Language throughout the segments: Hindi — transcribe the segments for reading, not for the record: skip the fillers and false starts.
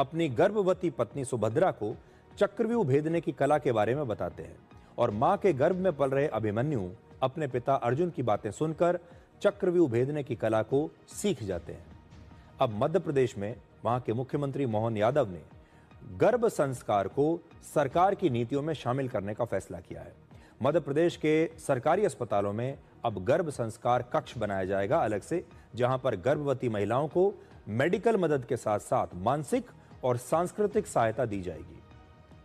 अपनी गर्भवती पत्नी सुभद्रा को चक्रव्यूह भेदने की कला के बारे में बताते हैं और मां के गर्भ में पल रहे अभिमन्यु अपने पिता अर्जुन की बातें सुनकर चक्रव्यूह भेदने की कला को सीख जाते हैं। अब मध्य प्रदेश में वहां के मुख्यमंत्री मोहन यादव ने गर्भ संस्कार को सरकार की नीतियों में शामिल करने का फैसला किया है। मध्य प्रदेश के सरकारी अस्पतालों में अब गर्भ संस्कार कक्ष बनाया जाएगा अलग से, जहां पर गर्भवती महिलाओं को मेडिकल मदद के साथ साथ मानसिक और सांस्कृतिक सहायता दी जाएगी,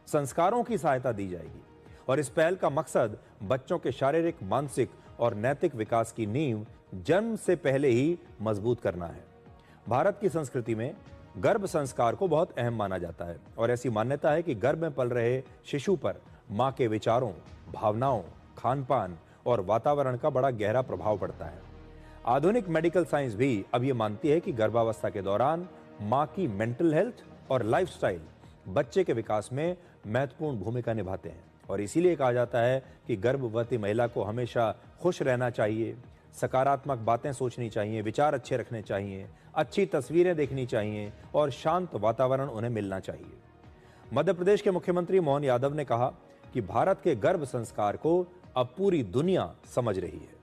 संस्कारों की सहायता दी जाएगी। और इस पहल का मकसद बच्चों के शारीरिक, मानसिक और नैतिक विकास की नींव जन्म से पहले ही मजबूत करना है। भारत की संस्कृति में गर्भ संस्कार को बहुत अहम माना जाता है और ऐसी मान्यता है कि गर्भ में पल रहे शिशु पर मां के विचारों, भावनाओं, खान-पान और वातावरण का बड़ा गहरा प्रभाव पड़ता है। आधुनिक मेडिकल साइंस भी अब ये मानती है कि गर्भावस्था के दौरान मां की मेंटल हेल्थ और लाइफस्टाइल बच्चे के विकास में महत्वपूर्ण भूमिका निभाते हैं और इसीलिए कहा जाता है कि गर्भवती महिला को हमेशा खुश रहना चाहिए, सकारात्मक बातें सोचनी चाहिए, विचार अच्छे रखने चाहिए, अच्छी तस्वीरें देखनी चाहिए और शांत वातावरण उन्हें मिलना चाहिए। मध्य प्रदेश के मुख्यमंत्री मोहन यादव ने कहा कि भारत के गर्भ संस्कार को अब पूरी दुनिया समझ रही है।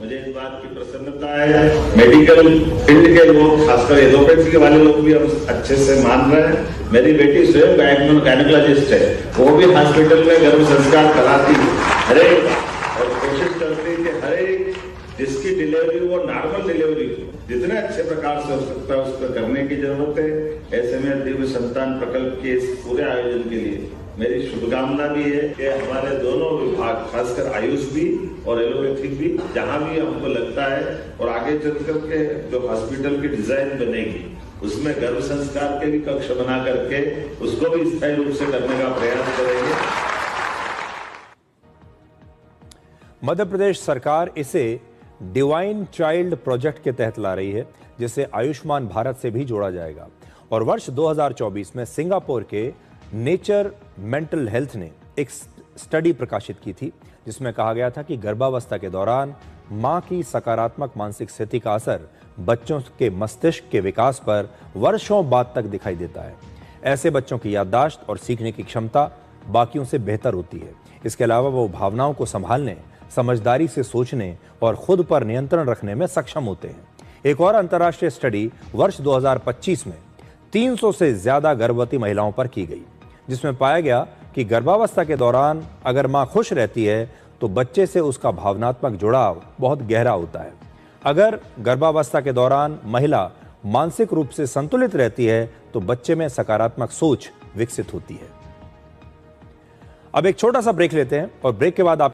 मुझे इस बात की प्रसन्नता है, मेडिकल फील्ड के लोग, खासकर एलोपैथी वाले लोग भी अब अच्छे से मान रहे हैं। मेरी बेटी स्वयं गायनेकोलॉजिस्ट है, वो भी हॉस्पिटल में गर्भ संस्कार कराती है और कोशिश करती है कि हर एक जिसकी डिलीवरी वो नॉर्मल डिलीवरी जितने अच्छे प्रकार से हो सकता है उसको करने की जरूरत है। ऐसे में दिव्य संतान प्रकल्प के इस पूरे आयोजन के लिए मेरी शुभकामना भी है कि हमारे दोनों विभाग, खासकर आयुष भी और एलोपैथिक भी, जहां भी हमको लगता है और आगे चलकर के जो हॉस्पिटल की डिजाइन बनेगी उसमें गर्भ संस्कार के भी कक्ष बना करके उसको भी स्थायी रूप से करने का प्रयास करेंगे। मध्य प्रदेश सरकार इसे डिवाइन चाइल्ड प्रोजेक्ट के तहत ला रही है, जिसे आयुष्मान भारत से भी जोड़ा जाएगा। और वर्ष 2024 में सिंगापुर के नेचर मेंटल हेल्थ ने एक स्टडी प्रकाशित की थी, जिसमें कहा गया था कि गर्भावस्था के दौरान मां की सकारात्मक मानसिक स्थिति का असर बच्चों के मस्तिष्क के विकास पर वर्षों बाद तक दिखाई देता है। ऐसे बच्चों की याददाश्त और सीखने की क्षमता बाकियों से बेहतर होती है। इसके अलावा वो भावनाओं को संभालने, समझदारी से सोचने और खुद पर नियंत्रण रखने में सक्षम होते हैं। एक और अंतर्राष्ट्रीय स्टडी वर्ष 2025 में 300 से ज्यादा गर्भवती महिलाओं पर की गई, जिसमें पाया गया कि गर्भावस्था के दौरान अगर मां खुश रहती है तो बच्चे से उसका भावनात्मक जुड़ाव बहुत गहरा होता है। अगर गर्भावस्था के दौरान महिला मानसिक रूप से संतुलित रहती है तो बच्चे में सकारात्मक सोच विकसित होती है। अब एक छोटा सा ब्रेक लेते हैं और ब्रेक के बाद आप